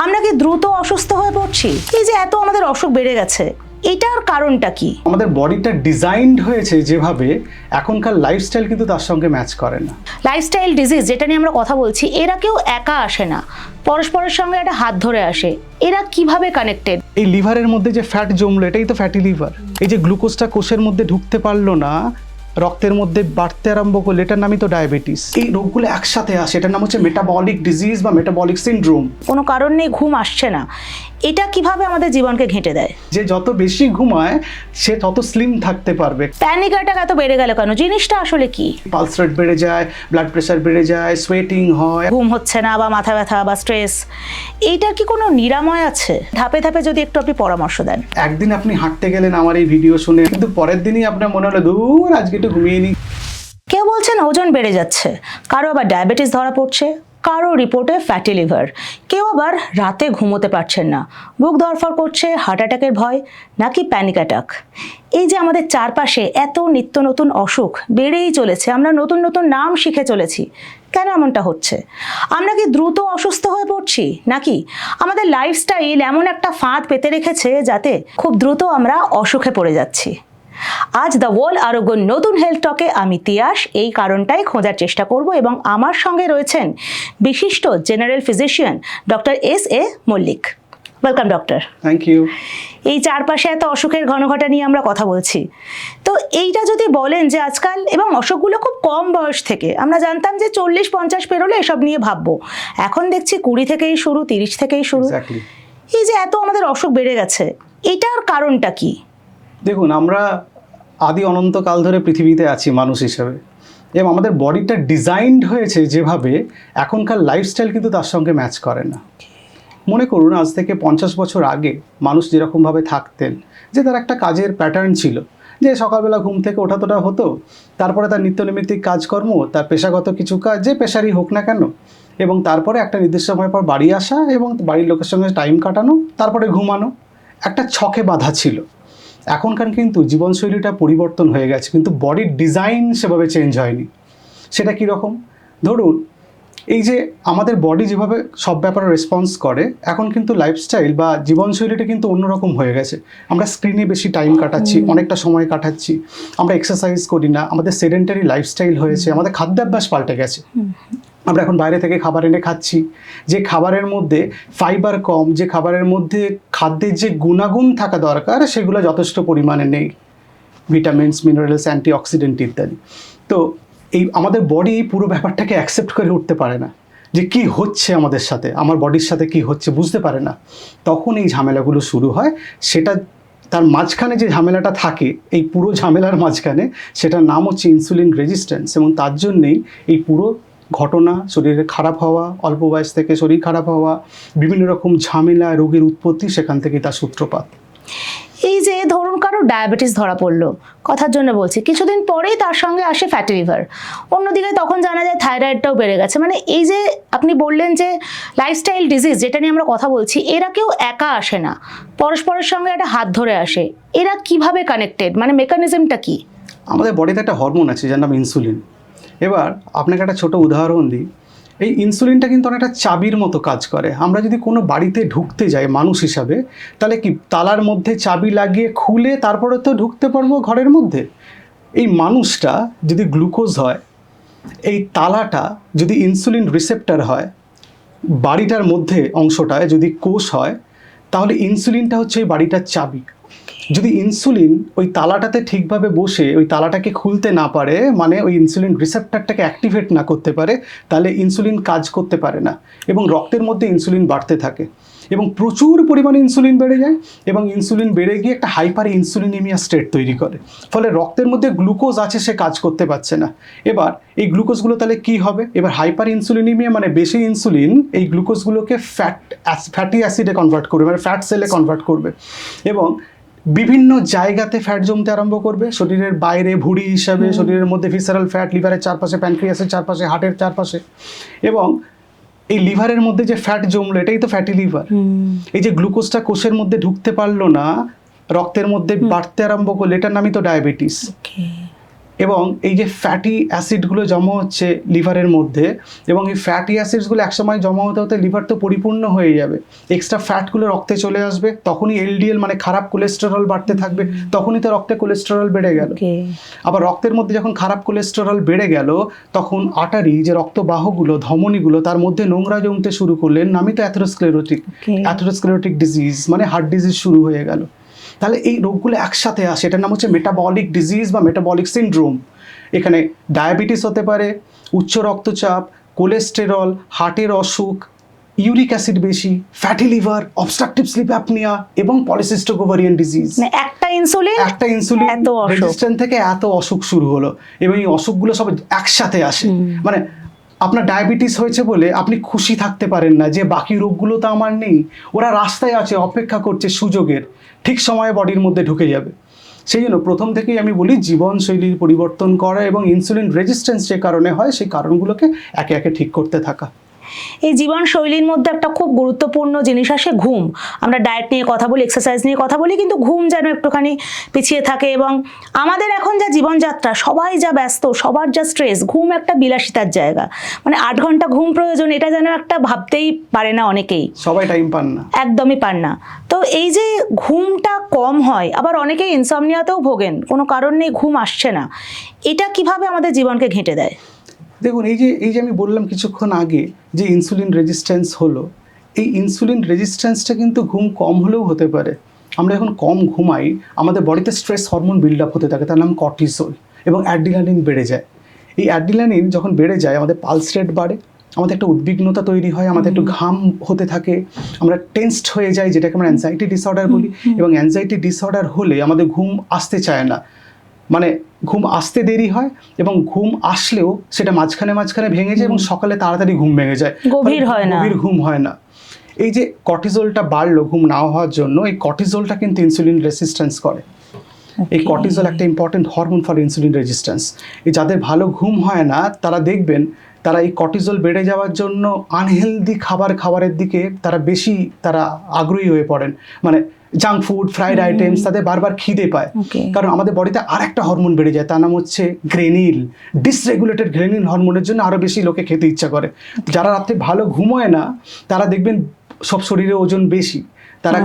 আমরা কি দ্রুত অসুস্থ হয়ে পড়ছি? এই যে এত আমাদের অসুখ বেড়ে গেছে, এটার কারণটা কি? আমাদের বডিটা ডিজাইনড হয়েছে যেভাবে, এখনকার লাইফস্টাইল কিন্তু তার সঙ্গে ম্যাচ করে না। লাইফস্টাইল ডিজিজ যেটা নিয়ে আমরা কথা বলছি, এরা কেউ একা আসে না, পরস্পরের সঙ্গে একটা হাত ধরে আসে। এরা কিভাবে কানেক্টেড? এই লিভারের মধ্যে যে ফ্যাট জমলো, এটাই তো ফ্যাটি লিভার। এই যে গ্লুকোজটা কোষের মধ্যে ঢুকতে পারলো না, রক্তের মধ্যে বাড়তে আরম্ভ করলে, এটার নামই তো ডায়াবেটিস। এই রোগগুলো একসাথে আসে, এটার নাম হচ্ছে মেটাবলিক ডিজিজ বা মেটাবলিক সিনড্রোম। কোনো কারণ নেই ঘুম আসছে না, এটা কিভাবে আমাদের জীবনকে ঘেঁটে দেয়? যে যত বেশি ঘুমায় সে তত স্লিম থাকতে পারবে। প্যানিক অ্যাটাক এত বেড়ে গেল কেন? জিনিসটা আসলে কি? পালস রেট বেড়ে যায়, ব্লাড প্রেশার বেড়ে যায়, সোয়েটিং হয়, ঘুম হচ্ছে না বা মাথা ব্যথা বা স্ট্রেস, এইটার কি কোনো নিরাময় আছে? ধাপে ধাপে যদি একটু আপনি পরামর্শ দেন। একদিন আপনি হাঁটতে গেলেন আমার এই ভিডিও শুনে, কিন্তু পরের দিনই আপনার মনে হলো দূর আজকে একটু ঘুমিয়ে নি। কেউ বলছেন ওজন বেড়ে যাচ্ছে, কারো আবার ডায়াবেটিস ধরা পড়ছে, কারো রিপোর্টে ফ্যাটি লিভার, কেউ আবার রাতে ঘুমোতে পারছেন না, বুক ধড়ফড় করছে, হার্ট অ্যাটাকের ভয়, নাকি প্যানিক অ্যাটাক। এই যে আমাদের চারপাশে এত নিত্য নতুন অসুখ বেড়েই চলেছে, আমরা নতুন নতুন নাম শিখে চলেছি, কেন এমনটা হচ্ছে? আমরা কি দ্রুত অসুস্থ হয়ে পড়ছি, নাকি আমাদের লাইফস্টাইল এমন একটা ফাঁদ পেতে রেখেছে যাতে খুব দ্রুত আমরা অসুখে পড়ে যাচ্ছি? আজ দ্য ওয়ার্ল্ড আরোগ্য নতুন হেলথ টকে আমি তিয়াস এই কারণটাই খোঁজার চেষ্টা করব, এবং আমার সঙ্গে রয়েছেন বিশিষ্ট general physician doctor S.A. Mallick. Welcome doctor. Thank you. এই চারপাশে এত অসুখের ঘনঘটা নিয়ে আমরা কথা বলছি, তো এইটা যদি বলেন যে আজকাল, এবং অসুখগুলো খুব কম বয়স থেকে, আমরা জানতাম যে 40-50 পেরোলে এসব নিয়ে ভাববো, এখন দেখছি 20 থেকেই শুরু, 30 থেকেই শুরু। Exactly. এই যে এত আমাদের অসুখ বেড়ে গেছে, এটার কারণটা কি? দেখুন, আমরা আদি অনন্তকাল ধরে পৃথিবীতে আছি মানুষ হিসেবে, এবং আমাদের বডিটা ডিজাইনড হয়েছে যেভাবে, এখনকার লাইফস্টাইল কিন্তু তার সঙ্গে ম্যাচ করে না। মনে করুন আজ থেকে 50 বছর আগে মানুষ যেরকমভাবে থাকতেন, যে তার একটা কাজের প্যাটার্ন ছিল, যে সকালবেলা ঘুম থেকে ওঠাতোটা হতো, তারপরে তার নিত্যনৈমিত্তিক কাজকর্ম, তার পেশাগত কিছু কাজ, যে পেশারই হোক না কেন, এবং তারপরে একটা নির্দিষ্ট সময় পর বাড়ি আসা এবং বাড়ির লোকের সঙ্গে টাইম কাটানো, তারপরে ঘুমানো, একটা ছকে বাঁধা ছিল। এখনকার কিন্তু জীবনশৈলীটা পরিবর্তন হয়ে গেছে, কিন্তু বডির ডিজাইন সেভাবে চেঞ্জ হয়নি। সেটা কীরকম? ধরুন, এই যে আমাদের বডি যেভাবে সব ব্যাপারে রেসপন্স করে, এখন কিন্তু লাইফস্টাইল বা জীবনশৈলীটা কিন্তু অন্যরকম হয়ে গেছে। আমরা স্ক্রিনে বেশি টাইম কাটাচ্ছি, অনেকটা সময় কাটাচ্ছি, আমরা এক্সারসাইজ করি না, আমাদের সেডেন্টারি লাইফস্টাইল হয়েছে, আমাদের খাদ্যাভ্যাস পাল্টে গেছে। আমরা এখন বাইরে থেকে খাবার এনে খাচ্ছি, যে খাবারের মধ্যে ফাইবার কম, যে খাবারের মধ্যে খাদ্যের যে গুণাগুণ থাকা দরকার সেগুলো যথেষ্ট পরিমাণে নেই, ভিটামিনস, মিনারেলস, অ্যান্টিঅক্সিডেন্ট ইত্যাদি। তো এই আমাদের বডি এই পুরো ব্যাপারটাকে অ্যাকসেপ্ট করে উঠতে পারে না, যে কি হচ্ছে আমাদের সাথে, আমার বডির সাথে কি হচ্ছে বুঝতে পারে না। তখন এই ঝামেলাগুলো শুরু হয়। সেটা তার মাঝখানে যে ঝামেলাটা থাকে, এই পুরো ঝামেলার মাঝখানে, সেটার নাম হচ্ছে ইনসুলিন রেজিস্ট্যান্স, এবং তার জন্যেই এই পুরো ঘটনা, শরীরে খারাপ হওয়া, অল্প বয়স থেকে শরীর খারাপ হওয়া, বিভিন্ন রকম ঝামেলা, রোগের উৎপত্তি, সেখান থেকেই তার সূত্রপাত। এই যে ধরুন কারো ডায়াবেটিস ধরা পড়লো, কথার জন্য বলছি, কিছুদিন পরেই তার সঙ্গে আসে ফ্যাটি লিভার, অন্যদিকে তখন জানা যায় থাইরয়েডটাও বেড়ে গেছে। মানে এই যে আপনি বললেন যে লাইফস্টাইল ডিজিজ যেটা নিয়ে আমরা কথা বলছি, এরা কেউ একা আসে না, পরস্পরের সঙ্গে একটা হাত ধরে আসে। এরা কিভাবে কানেক্টেড, মানে মেকানিজমটা কি? আমাদের বডিতে একটা হরমোন আছে যার নাম ইনসুলিন। এবার আপনাকে একটা ছোট উদাহরণ দিই। এই ইনসুলিনটা কিন্তু অনেকটা চাবির মতো কাজ করে। আমরা যদি কোনো বাড়িতে ঢুকতে যাই মানুষ হিসাবে, তাহলে কি তালার মধ্যে চাবি লাগিয়ে খুলে তারপরে তো ঢুকতে পারবো ঘরের মধ্যে? এই মানুষটা যদি গ্লুকোজ হয়, এই তালাটা যদি ইনসুলিন রিসেপ্টর হয়, বাড়িটার মধ্যে অংশটায় যদি কোষ হয়, তাহলে ইনসুলিনটা হচ্ছে ওই বাড়িটার চাবি। যদি ইনসুলিন ওই তালাটাতে ঠিকভাবে বসে ওই তালাটাকে খুলতে না পারে, মানে ওই ইনসুলিন রিসেপ্টরটাকে অ্যাক্টিভেট না করতে পারে, তাহলে ইনসুলিন কাজ করতে পারে না, এবং রক্তের মধ্যে ইনসুলিন বাড়তে থাকে, এবং প্রচুর পরিমাণে ইনসুলিন বেড়ে যায়, এবং ইনসুলিন বেড়ে গিয়ে একটা হাইপার ইনসুলিনিমিয়া স্টেট তৈরি করে। ফলে রক্তের মধ্যে গ্লুকোজ আছে, সে কাজ করতে পারছে না। এবার এই গ্লুকোজগুলো তাহলে কী হবে? এবার হাইপার ইনসুলিনিমিয়া মানে বেশি ইনসুলিন এই গ্লুকোজগুলোকে ফ্যাটি অ্যাসিডে কনভার্ট করবে, মানে ফ্যাট সেলে কনভার্ট করবে, এবং বিভিন্ন জায়গাতে ফ্যাট জমতে আরম্ভ করবে, শরীরের বাইরে ভুঁড়ি হিসাবে, শরীরের মধ্যে ভিসারাল ফ্যাট, লিভারের চারপাশে, প্যানক্রিয়াসের চারপাশে, হার্টের চারপাশে, এবং এই লিভারের মধ্যে যে ফ্যাট জমলো, এটাই তো ফ্যাটি লিভার। এই যে গ্লুকোজটা কোষের মধ্যে ঢুকতে পারলো না, রক্তের মধ্যে বাড়তে আরম্ভ করলে, এটার নামই তো ডায়াবেটিস। এবং এই যে ফ্যাটি অ্যাসিডগুলো জমা হচ্ছে লিভারের মধ্যে, এবং এই ফ্যাটি অ্যাসিডসগুলো একসময় জমা হতে হতে লিভার তো পরিপূর্ণ হয়ে যাবে, এক্সট্রা ফ্যাটগুলো রক্তে চলে আসবে, তখনই এলডিএল মানে খারাপ কোলেস্টেরল বাড়তে থাকবে, তখনই তো রক্তে কোলেস্টেরল বেড়ে গেল। আবার রক্তের মধ্যে যখন খারাপ কোলেস্টেরল বেড়ে গেল, তখন আটারি যে রক্তবাহগুলো ধমনীগুলো তার মধ্যে নোংরা জমতে শুরু করলেন, নামই তো অ্যাথেরোস্ক্লেরোটিক ডিজিজ, মানে হার্ট ডিজিজ শুরু হয়ে গেল। তাহলে এই রোগগুলো একসাথে আসে, এটার নাম হচ্ছে মেটাবলিক ডিজিজ বা মেটাবলিক সিনড্রোম। এখানে ডায়াবেটিস হতে পারে, উচ্চ রক্তচাপ, কোলেস্টেরল, হার্টের অসুখ, ইউরিক অ্যাসিড বেশি, fatty liver, obstructive sleep apnoea এবং পলিসিস্টিক ওভারিয়ান ডিজিজ। একটা ইনসুলিন এত অসুখ, রেজিস্ট্যান্স থেকে এত অসুখ শুরু হলো, এবং এই অসুখগুলো সব একসাথে আসে। মানে আপনার ডায়াবেটিস হয়েছে বলে আপনি খুশি থাকতে পারেন না যে বাকি রোগগুলো তো আমার নেই, ওরা রাস্তায় আছে অপেক্ষা করছে সুযোগের, ঠিক সময়ে বডির মধ্যে ঢুকে যাবে। সেই জন্য প্রথম থেকেই আমি বলি জীবনশৈলীর পরিবর্তন করা এবং ইনসুলিন রেজিস্ট্যান্স যে কারণে হয় সেই কারণগুলোকে একে একে ঠিক করতে থাকা। এই জীবনশৈলীর মধ্যে একটা খুব গুরুত্বপূর্ণ জিনিস আসে ঘুম। আমরা ডায়েট নিয়ে কথা বলি, এক্সারসাইজ নিয়ে কথা বলি, কিন্তু ঘুম যেন একটুখানি পিছিয়ে থাকে। এবং আমাদের এখন যা জীবনযাত্রা, সবাই যা ব্যস্ত, সবার যা স্ট্রেস, ঘুম একটা বিলাসিতার জায়গা। মানে 8 ঘন্টা ঘুম প্রয়োজন, এটা যেন একটা ভাবতেই পারে না অনেকেই, সবাই টাইম পান না, একদমই পান না। তো এই যে ঘুমটা কম হয়, আবার অনেকেই ইনসমনিয়াতেও ভোগেন, কোনো কারণ নেই ঘুম আসছে না, এটা কিভাবে আমাদের জীবনকে ঘেঁটে দেয়? দেখুন, এই যে আমি বললাম কিছুক্ষণ আগে যে ইনসুলিন রেজিস্ট্যান্স হলো, এই ইনসুলিন রেজিস্ট্যান্সটা কিন্তু ঘুম কম হলেও হতে পারে। আমরা যখন কম ঘুমাই আমাদের বডিতে স্ট্রেস হরমোন বিল্ড আপ হতে থাকে, তার নাম কর্টিসল, এবং অ্যাড্রিনালিন বেড়ে যায়। এই অ্যাড্রিনালিন যখন বেড়ে যায় আমাদের পালস রেট বাড়ে, আমাদের একটা উদ্বিগ্নতা তৈরি হয়, আমাদের একটু ঘাম হতে থাকে, আমরা টেন্সড হয়ে যাই, যেটাকে আমরা অ্যাংজাইটি ডিসঅর্ডার বলি। এবং অ্যাংজাইটি ডিসঅর্ডার হলে আমাদের ঘুম আসতে চায় না, মানে ঘুম আসতে দেরি হয়, এবং ঘুম আসলেও সেটা মাঝখানে ভেঙে যায় এবং সকালে তাড়াতাড়ি ঘুম ভেঙে যায়, গভীর ঘুম হয় না। এই যে কর্টিজলটা বাড়লো ঘুম না হওয়ার জন্য, এই কর্টিজলটা কিন্তু ইনসুলিন রেসিস্ট্যান্স করে। এই কর্টিজল একটা important hormone for insulin resistance. এই যাদের ভালো ঘুম হয় না তারা দেখবেন তারা এই কর্টিজল বেড়ে যাওয়ার জন্য আনহেলদি খাবারের দিকে তারা আগ্রহী হয়ে পড়েন, মানে জাঙ্ক ফুড, ফ্রাইড আইটেমস, তাদের বারবার খিদে পায়। কারণ আমাদের বডিতে আর একটা হরমোন বেড়ে যায়, তার নাম হচ্ছে গ্রেনিল। ডিসরেগুলেটেড গ্রেনিল হরমোনের জন্য আরও বেশি লোকে খেতে ইচ্ছা করে। যারা রাত্রে ভালো ঘুমোয় না তারা দেখবেন সব শরীরে ওজন বেশি, তারা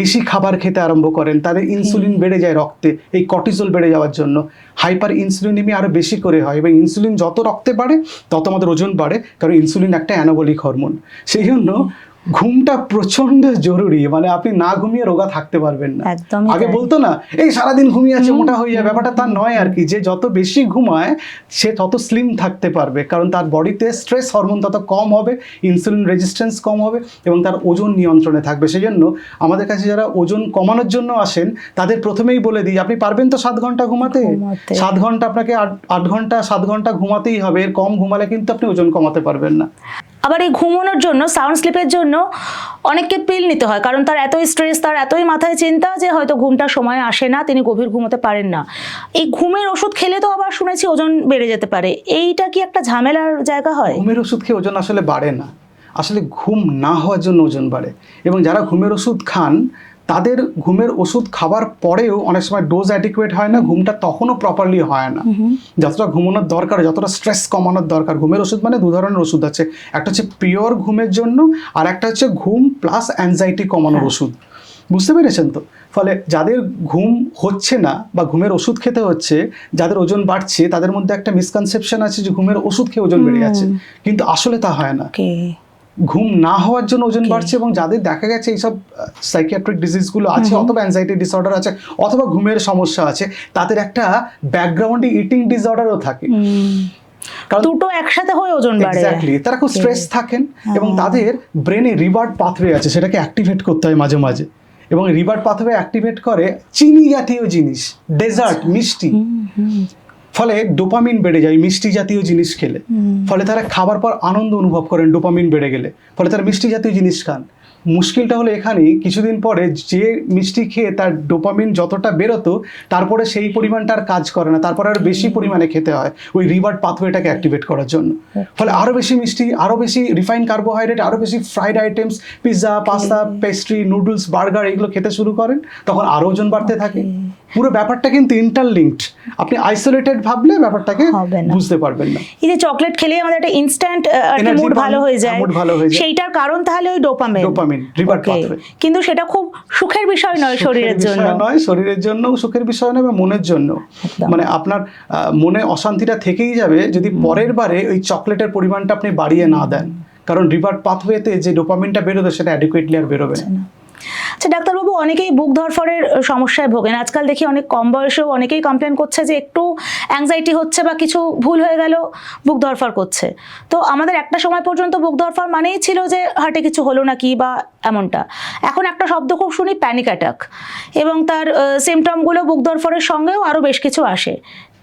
বেশি খাবার খেতে আরম্ভ করেন, তাদের ইনসুলিন বেড়ে যায় রক্তে, এই কর্টিজল বেড়ে যাওয়ার জন্য হাইপার ইনসুলিনেমিয়া আরও বেশি করে হয়। এবং ইনসুলিন যত রক্তে বাড়ে তত আমাদের ওজন বাড়ে, কারণ ইনসুলিন একটা অ্যানাবলিক হরমোন। সেই জন্য ঘুমটা প্রচন্ড জরুরি, মানে আপনি না ঘুমিয়ে রোগা থাকতে পারবেন না। আগে বলতো না এই সারাদিন ঘুমিয়ে আছে মোটা হয়ে যায়, ব্যাপারটা তা নয় আর কি। যে যত বেশি ঘুমায় সে তত স্লিম থাকতে পারবে, কারণ তার বডিতে স্ট্রেস হরমোন তত কম হবে, ইনসুলিন রেজিস্ট্যান্স কম হবে এবং তার ওজন নিয়ন্ত্রণে থাকবে। সেই জন্য আমাদের কাছে যারা ওজন কমানোর জন্য আসেন তাদের প্রথমেই বলে দিই, আপনি পারবেন তো 7 ঘন্টা ঘুমাতে? 7 ঘন্টা আপনাকে 8 ঘন্টা 7 ঘন্টা ঘুমাতেই হবে, এর কম ঘুমালে কিন্তু আপনি ওজন কমাতে পারবেন না। আবার এই ঘুমানোর জন্য, সাউন্ড স্লিপের জন্য অনেককে পিল নিতে হয়, কারণ তার এতই স্ট্রেস, তার এতই মাথায় চিন্তা যে হয়তো ঘুমটার সময় আসে না, তিনি গভীর ঘুমোতে পারেন না। এই ঘুমের ওষুধ খেলে তো আবার শুনেছি ওজন বেড়ে যেতে পারে, এইটা কি একটা ঝামেলার জায়গা হয়? ঘুমের ওষুধ খেয়ে ওজন আসলে বাড়ে না, আসলে ঘুম না হওয়ার জন্য ওজন বাড়ে। এবং যারা ঘুমের ওষুধ খান তাদের ঘুমের ওষুধ খাবার পরেও অনেক সময় ডোজ অ্যাডিকুয়েট হয় না, ঘুমটা তখনও প্রপারলি হয় না। যতটা ঘুমানোর দরকার, যতটা স্ট্রেস কমানোর দরকার, ঘুমের ওষুধ মানে 2 ধরনের ওষুধ আছে, একটা হচ্ছে পিওর ঘুমের জন্য আর একটা হচ্ছে ঘুম প্লাস অ্যাংজাইটি কমানোর ওষুধ। বুঝতে পেরেছেন তো? ফলে যাদের ঘুম হচ্ছে না বা ঘুমের ওষুধ খেতে হচ্ছে, যাদের ওজন বাড়ছে, তাদের মধ্যে একটা মিসকনসেপশন আছে যে ঘুমের ওষুধ খেয়ে ওজন বেড়ে যাচ্ছে, কিন্তু আসলে তা হয় না। ঘুম না হওয়ার জন্য ওজন বাড়ছে। এবং যাদের দেখা গেছে এইসব সাইকিয়াট্রিক ডিজিজগুলো আছে, অথবা অ্যাংজাইটি ডিসঅর্ডার আছে, অথবা ঘুমের সমস্যা আছে, তাদের একটা ব্যাকগ্রাউন্ডে ইটিং ডিসঅর্ডারও থাকে, কারণ দুটো একসাথে হয়ে ওজন বাড়ে। এক্স্যাক্টলি, তারা খুব স্ট্রেস থাকেন এবং তাদের ব্রেনে রিওয়ার্ড পাথওয়ে আছে, সেটাকে অ্যাক্টিভেট করতে হয় মাঝে মাঝে। এবং রিওয়ার্ড পাথওয়ে অ্যাক্টিভেট করে চিনি জাতীয় জিনিস, ডেজার্ট, মিষ্টি। ফলে ডোপামিন বেড়ে যায় মিষ্টি জাতীয় জিনিস খেলে। ফলে তারা খাবার পর আনন্দ অনুভব করেন ডোপামিন বেড়ে গেলে, ফলে তারা মিষ্টি জাতীয় জিনিস খান। মুশকিলটা হলো এখানেই, কিছুদিন পরে যে মিষ্টি খেয়ে তার ডোপামিন যতটা বেরোতো তারপরে সেই পরিমাণটা আর কাজ করে না, তারপরে আরো বেশি পরিমাণে খেতে হয় ওই রিওয়ার্ড পাথওয়েটাকে অ্যাক্টিভেট করার জন্য। ফলে আরো বেশি মিষ্টি, আরো বেশি রিফাইন্ড কার্বোহাইড্রেট, আরো বেশি fried items, pizza, pasta, pastry, noodles, burger এগুলো খেতে শুরু করেন, তখন আরো ওজন বাড়তে থাকে। পুরো ব্যাপারটা কিন্তু ইন্টারলিঙ্কড, আপনি আইসোলেটেড ভাবলে ব্যাপারটাকে বুঝতে পারবেন না। এই যে চকলেট খেলে আমাদের একটা ইনস্ট্যান্ট মুড ভালো হয়ে যায়, সেইটার কারণ তাহলে ওই ডোপামিন রিওয়ার্ড পাথওয়ে। কিন্তু সেটা খুব সুখের বিষয় নয় শরীরের জন্য, শরীরের জন্য সুখের বিষয় নয়, বা মনের জন্য। মানে আপনার মনে অশান্তিটা থেকেই যাবে যদি পরের বারে ওই চকলেটের পরিমাণটা আপনি বাড়িয়ে না দেন, কারণ রিওয়ার্ড পাথওয়েতে যে ডোপামিনটা বেরোবে সেটা অ্যাডিকুয়েটলি আর বেরোবে না। আচ্ছা ডাক্তারবাবু, অনেকেই বুক ধরফরের সমস্যায় ভোগেন। আজকাল দেখি অনেক কম বয়সেও অনেকেই কমপ্লেন করছে যে একটু অ্যাংজাইটি হচ্ছে বা কিছু ভুল হয়ে গেল বুক ধরফর করছে। তো আমাদের একটা সময় পর্যন্ত বুক ধরফর মানেই ছিল যে হার্টে কিছু হলো নাকি বা এমনটা। এখন একটা শব্দ খুব শুনি, প্যানিক অ্যাটাক, এবং তার সিমটমগুলো বুক ধরফরের সঙ্গেও আরও বেশ কিছু আসে।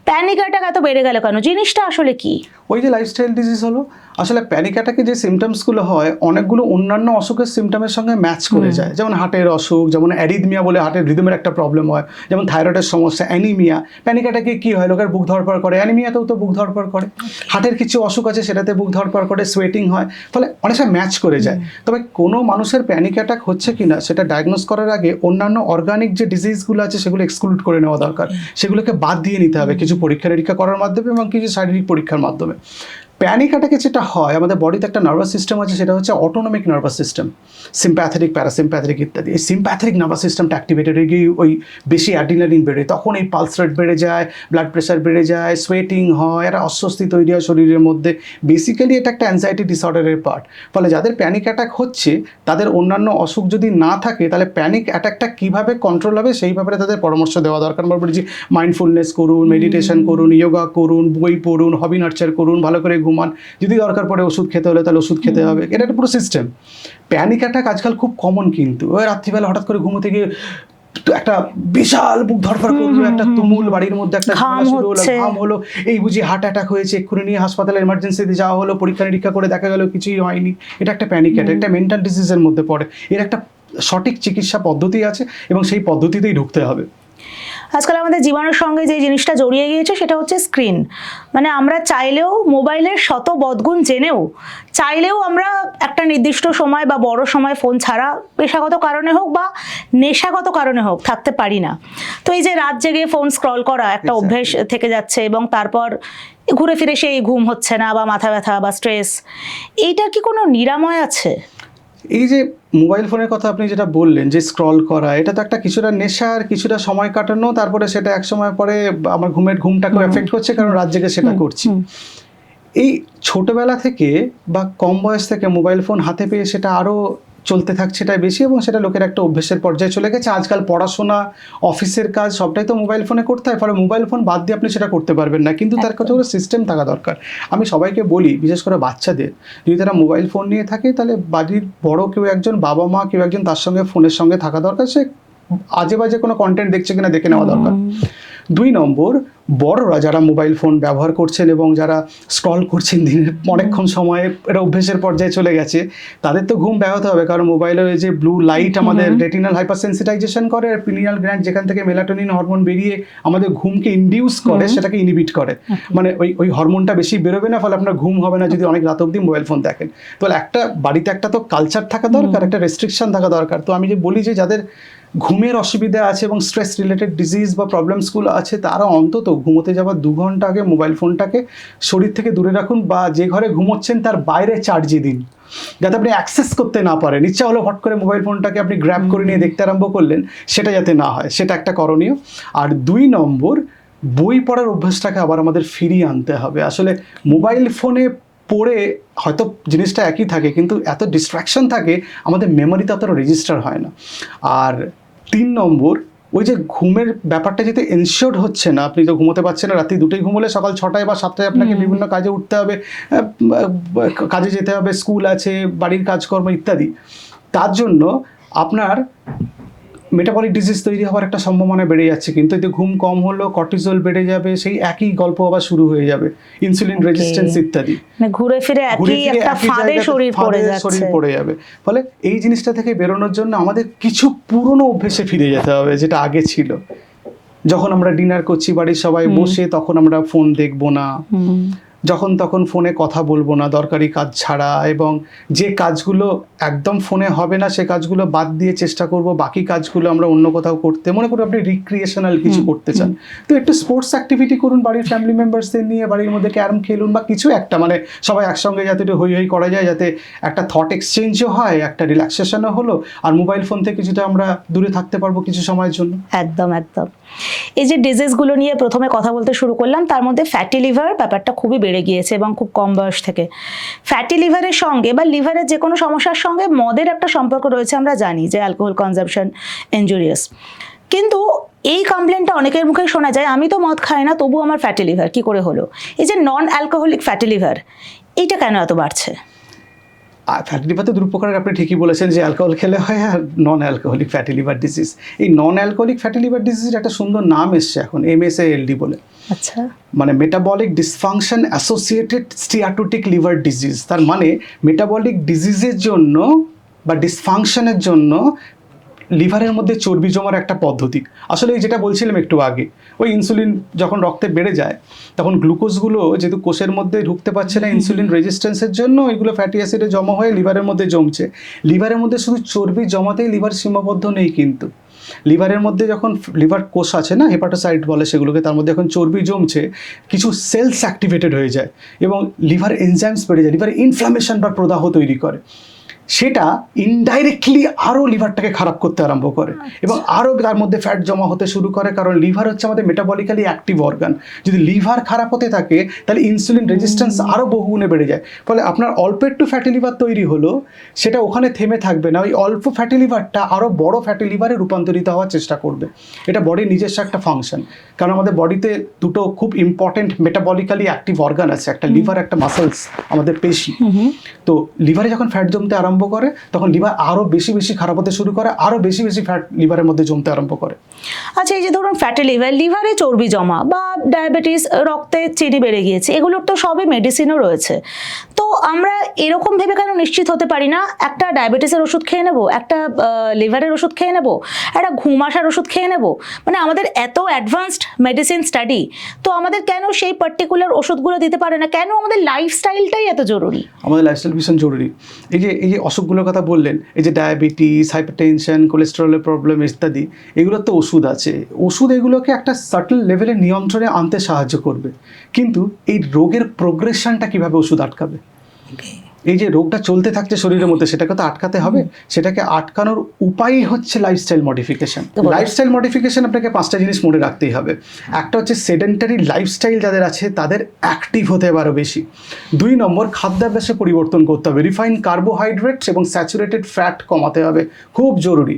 প্যানিক অ্যাটাক এত বেড়ে গেল কেন? জিনিসটা আসলে কি? ওই যে লাইফস্টাইল ডিজিজ হলো। আসলে প্যানিক অ্যাটাকে যে সিমটমসগুলো হয় অনেকগুলো অন্যান্য অসুখের সিমটমের সঙ্গে ম্যাচ করে যায়। যেমন হার্টের অসুখ, যেমন অ্যারিথমিয়া বলে হার্টের রিদমের একটা প্রবলেম হয়, যেমন থাইরয়েডের সমস্যা, অ্যানিমিয়া। প্যানিক অ্যাটাকে কী হয়, লোকের বুক ধরপড় করে, অ্যানিমিয়াতেও তো বুক ধরপড় করে, হার্টের কিছু অসুখ আছে সেটাতে বুক ধরপড় করে, সোয়েটিং হয়, ফলে অনেক সময় ম্যাচ করে যায়। তবে কোনো মানুষের প্যানিক অ্যাটাক হচ্ছে কি না সেটা ডায়াগনোস করার আগে অন্যান্য অর্গানিক যে ডিজিজগুলো আছে সেগুলো এক্সক্লুড করে নেওয়া দরকার, সেগুলোকে বাদ দিয়ে নিতে হবে কিছু পরীক্ষা নিরীক্ষা করার মাধ্যমে এবং কিছু শারীরিক পরীক্ষার মাধ্যমে। প্যানিক অ্যাটাকে যেটা হয়, আমাদের বডিতে একটা নার্ভাস সিস্টেম আছে, সেটা হচ্ছে autonomic nervous system, sympathetic, parasympathetic ইত্যাদি। এই সিম্প্যাথেটিক নার্ভাস সিস্টেমটা অ্যাক্টিভেটেড হয়ে গিয়ে ওই বেশি অ্যাড্রিনালিন বেড়ে, তখন এই পালস রেট বেড়ে যায়, ব্লাড প্রেশার বেড়ে যায়, সোয়েটিং হয়, একটা অস্বস্তি তৈরি হয় শরীরের মধ্যে। বেসিক্যালি এটা একটা অ্যাংজাইটি ডিসঅর্ডারের পার্ট। ফলে যাদের প্যানিক অ্যাটাক হচ্ছে তাদের অন্যান্য অসুখ যদি না থাকে তাহলে প্যানিক অ্যাটাকটা কীভাবে কন্ট্রোল হবে সেই ব্যাপারে তাদের পরামর্শ দেওয়া দরকার। আমরা বলছি মাইন্ডফুলনেস করুন, মেডিটেশন করুন, যোগা করুন, বই পড়ুন, হবি নার্চার করুন, ভালো করে ঘুমান, যদি দরকার পড়ে ওষুধ খেতে হলে তাহলে ওষুধ খেতে হবে। এটা একটা পুরো সিস্টেম। প্যানিক অ্যাটাক আজকাল খুব কমন, কিন্তু ওই রাত্রিবেলা হঠাৎ করে ঘুমোতে গিয়ে একটা বিশাল বুক ধরফর করলো, একটা তুমুল, বাড়ির মধ্যে একটা ঘাম হলো, এই বুঝি হার্ট অ্যাটাক হয়েছে, এক্ষুনি নিয়ে হাসপাতালে এমার্জেন্সিতে যাওয়া হলো, পরীক্ষা নিরীক্ষা করে দেখা গেল কিছুই হয়নি। এটা একটা প্যানিক অ্যাটাক, একটা মেন্টাল ডিজিজের মধ্যে পড়ে। এর একটা সঠিক চিকিৎসা পদ্ধতি আছে এবং সেই পদ্ধতিতেই ঢুকতে হবে। আজকাল আমাদের জীবনের সঙ্গে যে জিনিসটা জড়িয়ে গিয়েছে সেটা হচ্ছে স্ক্রিন। মানে আমরা চাইলেও, মোবাইলের শত বদগুণ জেনেও চাইলেও আমরা একটা নির্দিষ্ট সময় বা বড় সময় ফোন ছাড়া পেশাগত কারণে হোক বা নেশাগত কারণে হোক থাকতে পারি না। তো এই যে রাত জেগে ফোন স্ক্রল করা একটা অভ্যেস থেকে যাচ্ছে এবং তারপর ঘুরে ফিরে সেই ঘুম হচ্ছে না বা মাথা ব্যথা বা স্ট্রেস, এইটার কি কোনো নিরাময় আছে? এই যে মোবাইল ফোনের কথা আপনি যেটা বললেন যে স্ক্রল করা, এটা তো একটা কিছুটা নেশার, কিছুটা সময় কাটানো, তারপরে সেটা এক সময় পরে আমার ঘুমটাকেও এফেক্ট করছে, কারণ রাত জেগে সেটা করছি। এই ছোটবেলা থেকে বা কম বয়স থেকে মোবাইল ফোন হাতে পেয়ে সেটা আরও চলতে থাকছে, এটাই বেশি, এবং সেটা লোকের একটা অভ্যেসের পর্যায়ে চলে গেছে। আজকাল পড়াশোনা, অফিসের কাজ সবটাই তো মোবাইল ফোনে করতে হয়, ফলে মোবাইল ফোন বাদ দিয়ে আপনি সেটা করতে পারবেন না। কিন্তু তার কাছে সিস্টেম থাকা দরকার। আমি সবাইকে বলি, বিশেষ করে বাচ্চাদের, যদি তারা মোবাইল ফোন নিয়ে থাকে তাহলে বাড়ির বড় কেউ একজন, বাবা মা কেউ একজন তার সঙ্গে ফোনের সঙ্গে থাকা দরকার। সে আজে বাজে কোনো কন্টেন্ট দেখছে কিনা দেখে নেওয়া দরকার। 2 নম্বর, বড়রা যারা মোবাইল ফোন ব্যবহার করছেন এবং যারা স্ক্রল করছেন দিনের অনেকক্ষণ সময়ে, এটা অভ্যেসের পর্যায়ে চলে গেছে, তাদের তো ঘুম ব্যাহত হবে, কারণ মোবাইলের যে ব্লু লাইট আমাদের রেটিনাল হাইপারসেন্সিটাইজেশন করে, আর পিনিয়াল গ্ল্যান্ড যেখান থেকে মেলাটোনিন হরমোন বেরিয়ে আমাদের ঘুমকে ইনডিউস করে, সেটাকে ইনহিবিট করে। মানে ওই হরমোনটা বেশি বেরোবে না, ফলে আপনার ঘুম হবে না যদি অনেক রাত অবধি মোবাইল ফোন দেখেন। তো একটা বাড়িতে একটা তো কালচার থাকা দরকার, একটা রেস্ট্রিকশন থাকা দরকার। তো আমি যে বলি যে যাদের ঘুমের অসুবিধা আছে এবং স্ট্রেস রিলেটেড ডিজিজ বা প্রবলেমসগুলো আছে, তারা অন্তত ঘুমোতে যাওয়ার 2 ঘন্টা আগে মোবাইল ফোনটাকে শরীর থেকে দূরে রাখুন, বা যে ঘরে ঘুমোচ্ছেন তার বাইরে চার্জে দিন, যাতে আপনি অ্যাক্সেস করতে না পারেন। ইচ্ছা হলো হট করে মোবাইল ফোনটাকে আপনি গ্র্যাব করে নিয়ে দেখতে আরম্ভ করলেন, সেটা যাতে না হয়, সেটা একটা করণীয়। আর 2 নম্বর, বই পড়ার অভ্যাসটাকে আবার আমাদের ফিরিয়ে আনতে হবে। আসলে মোবাইল ফোনে পড়ে হয়তো জিনিসটা একই থাকে, কিন্তু এত ডিস্ট্র্যাকশন থাকে আমাদের মেমোরিতে অতটা রেজিস্টার হয় না। আর 3 নম্বর, ওই যে ঘুমের ব্যাপারটা যেতে এনশিওর হচ্ছে না, আপনি তো ঘুমোতে পারছেন না, রাত্রি 2টায় ঘুমোলে সকাল 6টায় বা 7টায় আপনাকে বিভিন্ন কাজে উঠতে হবে, কাজে যেতে হবে, স্কুল আছে, বাড়ির কাজকর্ম ইত্যাদি। তার জন্য আপনার মেটাবলিক ডিজিজ তৈরি হওয়ার একটা সম্ভাবনা বেড়ে যাচ্ছে, কিন্তু এতে ঘুম কম হলো কর্টিজল বেড়ে যাবে, সেই একই গল্প আবার শুরু হয়ে যাবে, ইনসুলিন রেজিস্ট্যান্স ইত্যাদি, মানে ঘুরে ফিরে একই একটা ফাঁদে শরীর পড়ে যাবে। ফলে এই জিনিসটা থেকে বেরোনোর জন্য আমাদের কিছু পুরনো অভ্যেসে ফিরে যেতে হবে, যেটা আগে ছিল। যখন আমরা ডিনার করছি বাড়ির সবাই বসে, তখন আমরা ফোন দেখবো না, যখন তখন ফোনে কথা বলবো না দরকারি কাজ ছাড়া, এবং যে কাজগুলো একদম ফোনে হবে না সে কাজগুলো বাদ দিয়ে চেষ্টা করব বাকি কাজগুলো আমরা অন্য কোথাও করতে। মনে করুন আপনি রিক্রিয়েশনাল কিছু করতে চান, তো একটু স্পোর্টস অ্যাক্টিভিটি করুন বাড়ির ফ্যামিলি মেম্বার্সদের নিয়ে, বাড়ির মধ্যে ক্যারম খেলুন বা কিছু একটা, মানে সবাই একসঙ্গে যাতে একটু হই হই করা যায়, যাতে একটা থট এক্সচেঞ্জও হয়, একটা রিল্যাক্সেশনও হলো, আর মোবাইল ফোন থেকে কিছুটা আমরা দূরে থাকতে পারবো কিছু সময়ের জন্য। একদম একদম। এই যে ডিজিজগুলো নিয়ে প্রথমে কথা বলতে শুরু করলাম, তার মধ্যে ফ্যাটি লিভার ব্যাপারটা খুবই বেড়ে গিয়েছে এবং খুব কম বয়স থেকে। ফ্যাটি লিভারের সঙ্গে বা লিভারের যে কোনো সমস্যার সঙ্গে মদের একটা সম্পর্ক রয়েছে, আমরা জানি যে অ্যালকোহল কনজাম্পশন ইনজুরিয়াস, কিন্তু এই কমপ্লেনটা অনেকের মুখে শোনা যায়, আমি তো মদ খাই না তবু আমার ফ্যাটি লিভার কি করে হলো? এই যে নন অ্যালকোহলিক ফ্যাটি লিভার, এইটা কেন এত বাড়ছে? ফ্যাটি লিভার তো দু প্রকারের, আপনি ঠিকই বলেছেন, যে অ্যালকোহল খেলে হয় আর non alcoholic fatty liver disease. এই নন অ্যালকোহলিক ফ্যাটি লিভার ডিজিজের একটা সুন্দর নাম এসছে এখন, MSALD বলে। আচ্ছা, মানে metabolic dysfunction associated steatotic liver disease. তার মানে মেটাবলিক ডিজিজের জন্য বা ডিসফাংশনের জন্য লিভারের মধ্যে চর্বি জমার একটা পদ্ধতি। আসলে যেটা বলছিলাম একটু আগে, ওই ইনসুলিন যখন রক্তে বেড়ে যায় তখন গ্লুকোজগুলো যেহেতু কোষের মধ্যে ঢুকতে পারছে না ইনসুলিন রেজিস্ট্যান্সের জন্য, ওইগুলো ফ্যাটি অ্যাসিডে জমা হয়ে লিভারের মধ্যে জমছে। লিভারের মধ্যে শুধু চর্বি জমাতেই লিভার সীমাবদ্ধ নেই, কিন্তু লিভারের মধ্যে যখন লিভার কোষ আছে না, হেপাটোসাইট বলে সেগুলোকে, তার মধ্যে এখন চর্বি জমছে, কিছু সেলস অ্যাক্টিভেটেড হয়ে যায় এবং লিভার এনজাইমস বেড়ে যায়, লিভার ইনফ্লামেশন বা প্রদাহ তৈরি করে। সেটা ইনডাইরেক্টলি আরও লিভারটাকে খারাপ করতে আরম্ভ করে এবং আরও তার মধ্যে ফ্যাট জমা হতে শুরু করে, কারণ লিভার হচ্ছে আমাদের মেটাবলিক্যালি অ্যাক্টিভ অর্গান। যদি লিভার খারাপ হতে থাকে তাহলে ইনসুলিন রেজিস্ট্যান্স আরও বহুগুণে বেড়ে যায়। ফলে আপনার অল্প একটু ফ্যাটি লিভার তৈরি হলো, সেটা ওখানে থেমে থাকবে না, ওই অল্প ফ্যাটি লিভারটা আরও বড় ফ্যাটি লিভারে রূপান্তরিত হওয়ার চেষ্টা করবে। এটা বডির নিজস্ব একটা ফাংশন, কারণ আমাদের বডিতে দুটো খুব ইম্পর্টেন্ট মেটাবলিক্যালি অ্যাক্টিভ অর্গান আছে, একটা লিভার, একটা মাসেলস, আমাদের পেশি। তো লিভারে যখন ফ্যাট জমতে আরম্ভ করে তখন লিভার আরো বেশি বেশি খারাপ হতে শুরু করে, আরো বেশি বেশি ফ্যাট লিভারের মধ্যে জমতে আরম্ভ করে। আচ্ছা, এই যে ধরুন ফ্যাটি লিভার, লিভারে চর্বি জমা বা ডায়াবেটিস, রক্তে চিনি বেড়ে গিয়েছে, এগুলোর তো সবই মেডিসিনও রয়েছে। তো আমরা এরকম ভেবে কেন নিশ্চিত হতে পারি না একটা ডায়াবেটিসের ওষুধ খেয়ে নেব, একটা লিভারের ওষুধ খেয়ে নেব, একটা ঘুম আসার ওষুধ খেয়ে নেব? মানে আমাদের এত অ্যাডভান্সড মেডিসিন স্টাডি, তো আমাদের কেন সেই পার্টিকুলার ওষুধগুলো দিতে পারে না? কেন আমাদের লাইফস্টাইলটাই এত জরুরি? আমাদের লাইফস্টাইল ভীষণ জরুরি। এই যে অসুখগুলোর কথা বললেন, এই যে ডায়াবেটিস, হাইপারটেনশন, কোলেস্টেরলের প্রবলেম ইত্যাদি, এগুলোর তো ওষুধ আছে। ওষুধ এগুলোকে একটা সার্টেন লেভেলে নিয়ন্ত্রণে আনতে সাহায্য করবে, কিন্তু এই রোগের প্রোগ্রেশনটা কিভাবে ওষুধ আটকাবে? এই যে রোগটা চলতে থাকছে শরীরের মধ্যে, সেটাকে তো আটকাতে হবে। সেটাকে আটকানোর উপায়ই হচ্ছে লাইফস্টাইল মডিফিকেশন। লাইফস্টাইল মডিফিকেশন আপনাকে 5টা জিনিস মনে রাখতেই হবে। একটা হচ্ছে সেডেন্টারি লাইফস্টাইল যাদের আছে তাদের অ্যাক্টিভ হতে হবে আরও বেশি। 2 নম্বর, খাদ্যাভ্যাসে পরিবর্তন করতে হবে, রিফাইন্ড কার্বোহাইড্রেটস এবং স্যাচুরেটেড ফ্যাট কমাতে হবে, খুব জরুরি।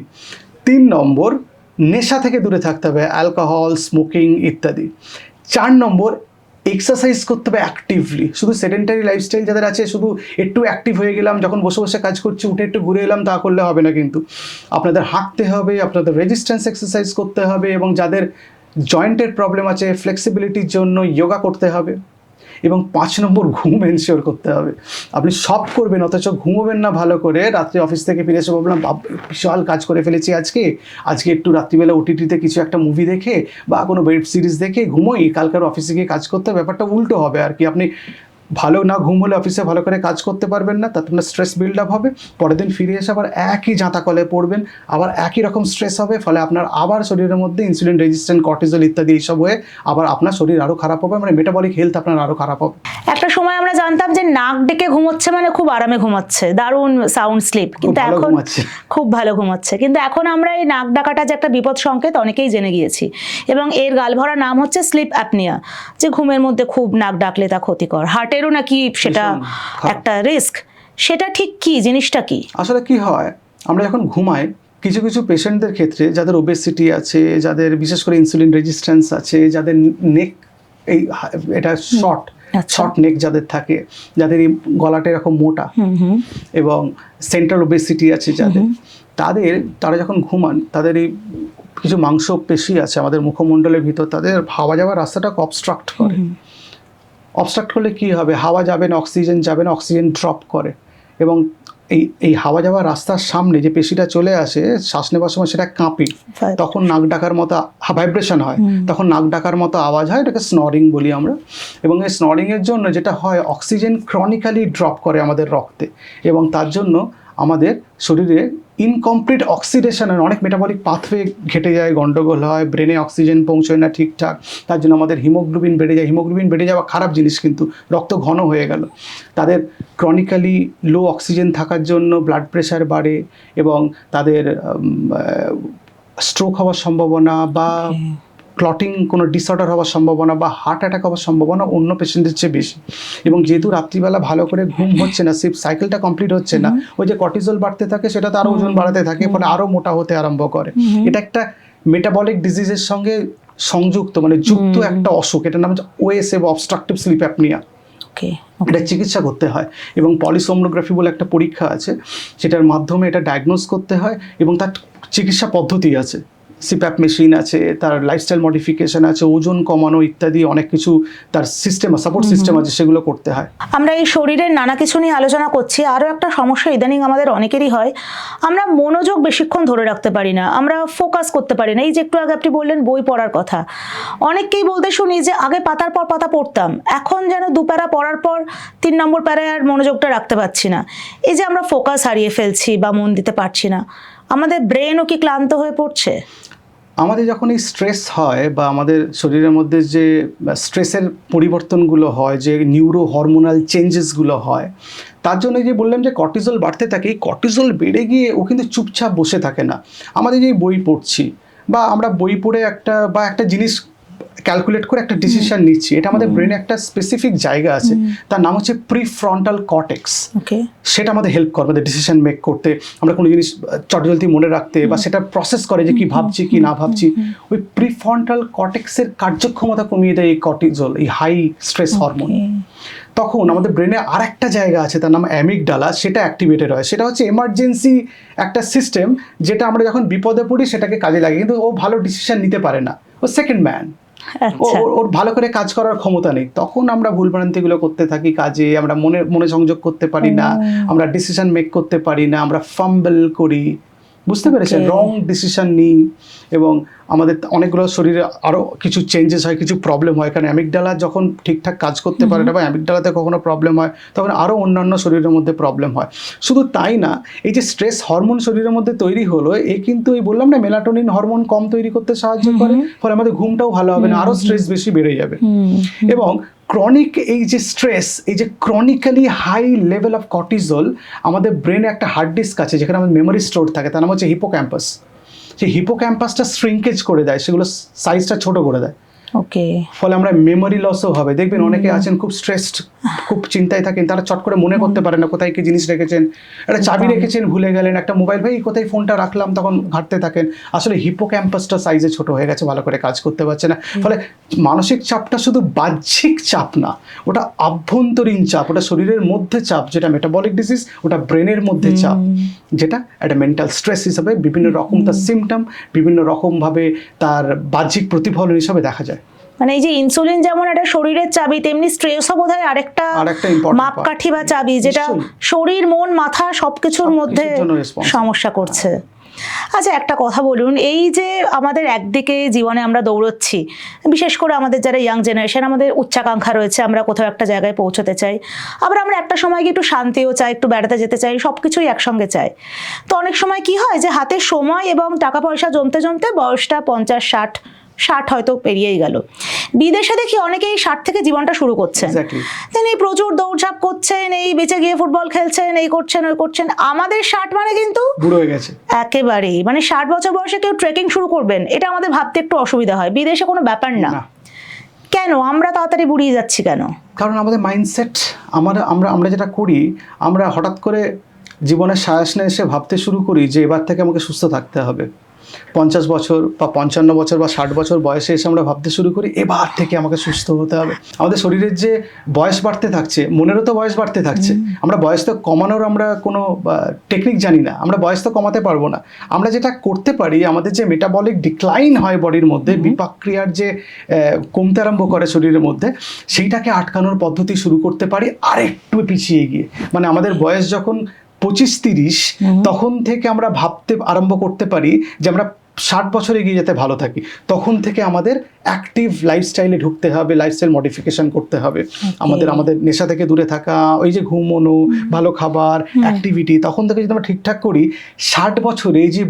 3 নম্বর, নেশা থেকে দূরে থাকতে হবে, অ্যালকোহল, স্মোকিং ইত্যাদি। 4 নম্বর, এক্সারসাইজ করতে হবে অ্যাক্টিভলি। শুধু সেডেন্টারি লাইফস্টাইল যাদের আছে, শুধু একটু অ্যাক্টিভ হয়ে গেলাম, যখন বসে বসে কাজ করছি উঠে একটু ঘুরে এলাম, তা করলে হবে না, কিন্তু আপনাদের হাঁটতে হবে, আপনাদের রেজিস্ট্যান্স এক্সারসাইজ করতে হবে, এবং যাদের জয়েন্টের প্রবলেম আছে ফ্লেক্সিবিলিটির জন্য যোগা করতে হবে। এবং 5 নম্বর, ঘুম এনশিওর করতে হবে। আপনি সব করবেন অথচ ঘুমোবেন না ভালো করে, রাত্রে অফিস থেকে ফিরে এসে ভাবলাম বিশাল কাজ করে ফেলেছি আজকে একটু রাত্রিবেলা ওটিটিতে কিছু একটা মুভি দেখে বা কোনো ওয়েব সিরিজ দেখে ঘুমোই, কালকের অফিসে গিয়ে কাজ করতে, ব্যাপারটা উল্টো হবে আর কি। আপনি ভালো না ঘুম হলে অফিসে ভালো করে কাজ করতে পারবেন না, তাতে আপনার স্ট্রেস বিল্ড আপ হবে, পরের দিন ফিরে এসে আবার একই জাঁতা কলে পড়বেন, আবার একই রকম স্ট্রেস হবে, ফলে আপনার আবার শরীরের মধ্যে ইনসুলিন রেজিস্ট্যান্ট, কর্টিজল ইত্যাদি এইসব হয়ে আবার আপনার শরীর আরও খারাপ হবে, মানে মেটাবলিক হেলথ আপনার আরও খারাপ হবে। একটা সময় আমরা জানতাম যে নাক ডেকে ঘুমোচ্ছে মানে খুব আরামে ঘুমাচ্ছে, দারুণ সাউন্ড স্লিপ, কিন্তু এখন খুব ভালো ঘুমাচ্ছে। কিন্তু এখন আমরা এই নাক ডাকাটা যে একটা বিপদ সংকেত অনেকেই জেনে গিয়েছি, এবং এর গালভরা নাম হচ্ছে স্লিপ অ্যাপনিয়া, যে ঘুমের মধ্যে খুব নাক ডাকলে তা ক্ষতিকর, হার্টেরও নাকি সেটা একটা রিস্ক। সেটা ঠিক কি জিনিসটা কি? আসলে কি হয়, আমরা যখন ঘুমাই কিছু কিছু পেশেন্টদের ক্ষেত্রে যাদের ওবেসিটি আছে, যাদের বিশেষ করে ইনসুলিন রেজিস্ট্যান্স আছে, যাদের নেক এটা শর্ট, আচ্ছা। শর্ট নেক যাদের থাকে, যাদের এই গলাটা এরকম মোটা এবং সেন্ট্রাল ওবেসিটি আছে যাদের, তারা যখন ঘুমান তাদের এই কিছু মাংসপেশি আছে আমাদের মুখমণ্ডলের ভিতর, তাদের হাওয়া যাওয়ার রাস্তাটাকে অবস্ট্রাক্ট করে। অবস্ট্রাক্ট করলে কি হবে? হাওয়া যাবে না, অক্সিজেন যাবে না, অক্সিজেন ড্রপ করে এবং এই হাওয়া যাওয়ার রাস্তার সামনে যে পেশিটা চলে আসে শ্বাস নেবার সময় সেটা কাঁপে, তখন নাক ডাকার মতো ভাইব্রেশন হয়, তখন নাক ডাকার মতো আওয়াজ হয়, এটাকে স্নরিং বলি আমরা। এবং এই স্নরিংয়ের জন্য যেটা হয়, অক্সিজেন ক্রনিক্যালি ড্রপ করে আমাদের রক্তে এবং তার জন্য আমাদের শরীরে ইনকমপ্লিট অক্সিডেশনের অনেক মেটাবলিক পাথওয়ে ঘেটে যায়, গন্ডগোল হয়, ব্রেনে অক্সিজেন পৌঁছয় না ঠিকঠাক, তার জন্য আমাদের হিমোগ্লোবিন বেড়ে যায়। হিমোগ্লোবিন বেড়ে যাওয়া খারাপ জিনিস, কিন্তু রক্ত ঘন হয়ে গেল। তাদের ক্রনিক্যালি লো অক্সিজেন থাকার জন্য ব্লাড প্রেশার বাড়ে এবং তাদের স্ট্রোক হওয়ার সম্ভাবনা বা ক্লটিং কোনো ডিসঅর্ডার হওয়ার সম্ভাবনা বা হার্ট অ্যাটাক হওয়ার সম্ভাবনা অন্য পেশেন্টের চেয়ে বেশি। এবং যেহেতু রাত্রিবেলা ভালো করে ঘুম হচ্ছে না, স্লিপ সাইকেলটা কমপ্লিট হচ্ছে না, ওই যে কর্টিজল বাড়তে থাকে, সেটা তো আরও ওজন বাড়াতে থাকে, ফলে আরও মোটা হতে আরম্ভ করে। এটা একটা মেটাবলিক ডিজিজের সঙ্গে সংযুক্ত, মানে যুক্ত একটা অসুখ। এটার নাম হচ্ছে ওএসএ বা অবস্ট্রাকটিভ স্লিপ অ্যাপনিয়া। এটা চিকিৎসা করতে হয় এবং পলিসোমনোগ্রাফি বলে একটা পরীক্ষা আছে, সেটার মাধ্যমে এটা ডায়াগনোজ করতে হয় এবং তার চিকিৎসা পদ্ধতি আছে, সিপ্যাপ মেশিন আছে, তার লাইফস্টাইল মডিফিকেশন আছে, ওজন কমানো ইত্যাদি অনেক কিছু তার সিস্টেম, সাপোর্ট সিস্টেম আছে, সেগুলো করতে হয়। আমরা এই শরীরের নানা কিছু নিয়ে আলোচনা করছি। আরও একটা সমস্যা ইদানিং আমাদের অনেকেরই হয়, আমরা মনোযোগ বেশিক্ষণ ধরে রাখতে পারি না, আমরা ফোকাস করতে পারি না। এই যে একটু আগে আপনি বললেন বই পড়ার কথা, অনেককেই বলতে শুনি যে আগে পাতার পর পাতা পড়তাম, এখন যেন 2 প্যারা পড়ার পর 3 নম্বর প্যারায় আর মনোযোগটা রাখতে পারছি না। এই যে আমরা ফোকাস হারিয়ে ফেলছি বা মন দিতে পারছি না, আমাদের ব্রেনও কি ক্লান্ত হয়ে পড়ছে? আমাদের যখন এই স্ট্রেস হয় বা আমাদের শরীরের মধ্যে যে স্ট্রেসের পরিবর্তনগুলো হয়, যে নিউরো হরমোনাল চেঞ্জেসগুলো হয়, তার জন্য যে বললাম যে কর্টিজল বাড়তে থাকে, এই কর্টিজল বেড়ে গিয়ে ও কিন্তু চুপচাপ বসে থাকে না। আমাদের যে বই পড়ছি বা আমরা বই পড়ে একটা জিনিস ক্যালকুলেট করে একটা ডিসিশন নিচ্ছি, এটা আমাদের ব্রেনে একটা স্পেসিফিক জায়গা আছে, তার নাম হচ্ছে প্রিফ্রন্টাল কর্টেক্স। সেটা আমাদের হেল্প করে আমাদের ডিসিশন মেক করতে, আমরা কোনো জিনিস চটজলদি মনে রাখতে বা সেটা প্রসেস করে যে কি ভাবছি কি না ভাবছি। ওই প্রিফ্রন্টাল কর্টেক্সের কার্যক্ষমতা কমিয়ে দেয় এই কর্টিজল, এই হাই স্ট্রেস হরমোন। তখন আমাদের ব্রেনে আর একটা জায়গা আছে, তার নাম অ্যামিগডালা, সেটা অ্যাক্টিভেটেড হয়। সেটা হচ্ছে এমার্জেন্সি একটা সিস্টেম, যেটা আমরা যখন বিপদে পড়ি সেটাকে কাজে লাগে, কিন্তু ও ভালো ডিসিশন নিতে পারে না, ও সেকেন্ড ম্যান, ওর ভালো করে কাজ করার ক্ষমতা নেই। তখন আমরা ভুলভ্রান্তিগুলো করতে থাকি কাজে, আমরা মনে সংযোগ করতে পারি না, আমরা ডিসিশন মেক করতে পারি না, আমরা ফাম্বল করি, বুঝতে পেরেছেন, রং ডিসিশন নিই এবং আমাদের অনেকগুলো শরীরে আরও কিছু চেঞ্জেস হয়, কিছু প্রবলেম হয়। কারণ অ্যামিগডালা যখন ঠিকঠাক কাজ করতে পারে না বা অ্যামিগডালাতে কখনো প্রবলেম হয়, তখন আরও অন্যান্য শরীরের মধ্যে প্রবলেম হয়। শুধু তাই না, এই যে স্ট্রেস হরমোন শরীরের মধ্যে তৈরি হলো, এ কিন্তু এই বললাম না মেলাটোনিন হরমোন কম তৈরি করতে সাহায্য করে, ফলে আমাদের ঘুমটাও ভালো হবে না, আরও স্ট্রেস বেশি বেড়ে যাবে। এবং ক্রনিক এই যে স্ট্রেস, এই যে chronically high level of cortisol, আমাদের ব্রেনে একটা হার্ড ডিস্ক আছে যেখানে আমাদের মেমোরি স্টোর থাকে, তার নাম হচ্ছে হিপোক্যাম্পাস। সেই হিপোক্যাম্পাসটা শ্রিঙ্কেজ করে দেয়, সেগুলো সাইজটা ছোট করে দেয়। ফলে আমরা মেমোরি লসও হবে। দেখবেন অনেকে আছেন খুব স্ট্রেসড, খুব চিন্তায় থাকেন, তারা চট করে মনে করতে পারে না কোথায় কি জিনিস রেখেছেন, একটা চাবি রেখেছেন ভুলে গেলেন, একটা মোবাইল, ভাই কোথায় ফোনটা রাখলাম, তখন ঘাঁটতে থাকেন। আসলে হিপোক্যাম্পাসটা সাইজে ছোট হয়ে গেছে, ভালো করে কাজ করতে পারছে না। ফলে মানসিক চাপটা শুধু বাহ্যিক চাপ না, ওটা আভ্যন্তরীণ চাপ, ওটা শরীরের মধ্যে চাপ, যেটা মেটাবলিক ডিজিজ, ওটা ব্রেনের মধ্যে চাপ, যেটা একটা মেন্টাল স্ট্রেস হিসাবে বিভিন্ন রকম তার সিমটম, বিভিন্ন রকমভাবে তার বাহ্যিক প্রতিফলন হিসাবে দেখা যায়। মানে এই যে ইনসুলিন যেমন একটা শরীরের চাবি, তেমনি স্ট্রেসও বোধহয় আরেকটা মাপকাঠি বা চাবি, যেটা শরীর মন মাথা সবকিছুর মধ্যে সমস্যা করছে। আচ্ছা, একটা কথা বলুন, এই যে আমাদের একদিকে জীবনে আমরা দৌড়চ্ছি, বিশেষ করে আমাদের যারা ইয়াং জেনারেশন, আমাদের উচ্চাকাঙ্ক্ষা রয়েছে, আমরা কোথাও একটা জায়গায় পৌঁছতে চাই, আবার আমরা একটা সময় একটু শান্তিও চাই, একটু বেড়াতে যেতে চাই, সব কিছুই একসঙ্গে চাই। তো অনেক সময় কি হয় যে হাতে সময় এবং টাকা পয়সা জমতে জমতে বয়সটা 50-60 হয়তো পেরিয়েই গেল। বিদেশে দেখি অনেকেই 60 থেকে জীবনটা শুরু করছেন, তিনি প্রচুর দৌড়ঝাঁপ করছেন, এই বেঁচে গিয়ে ফুটবল খেলছেন, এই করছেন ওই করছেন। আমাদের 60 মানে কিন্তু বুড়ো হয়ে গেছে একেবারেই, মানে 60 বছর বয়সে কেউ ট্রেকিং শুরু করবেন, এটা আমাদের ভাবতে একটু অসুবিধা হয়। বিদেশে কোনো ব্যাপার না। কেন আমরা তাড়াতাড়ি বুড়িয়ে যাচ্ছি কেন? কারণ আমাদের মাইন্ডসেট, আমরা যেটা করি, আমরা হঠাৎ করে জীবনের সায়াসনে এসে ভাবতে শুরু করি যে এবার থেকে আমাকে সুস্থ থাকতে হবে, 50 বছর বা 55 বছর বা 60 বছর বয়সে এসে আমরা ভাবতে শুরু করি এবার থেকে আমাকে সুস্থ হতে হবে। আমাদের শরীরের যে বয়স বাড়তে থাকছে, মনেরও তো বয়স বাড়তে থাকছে। আমরা বয়স তো কমানোর আমরা কোনো টেকনিক জানি না, আমরা বয়স তো কমাতে পারবো না। আমরা যেটা করতে পারি, আমাদের যে মেটাবলিক ডিক্লাইন হয় বডির মধ্যে, বিপাক ক্রিয়ার যে কমতে আরম্ভ করে শরীরের মধ্যে, সেইটাকে আটকানোর পদ্ধতি শুরু করতে পারি আরেকটু পিছিয়ে গিয়ে। মানে আমাদের বয়স যখন 25-30, তখন থেকে আমরা ভাবতে আরম্ভ করতে পারি যে আমরা 60 বছর এগিয়ে যেতে ভালো থাকি। তখন থেকে আমাদের অ্যাক্টিভ লাইফস্টাইলে ঢুকতে হবে, লাইফস্টাইল মডিফিকেশন করতে হবে। আমাদের নেশা থেকে দূরে থাকা, ওই যে ঘুমোনো, ভালো খাবার, অ্যাক্টিভিটি, তখন থেকে যদি আমরা ঠিকঠাক করি, 60 বছরে এই যে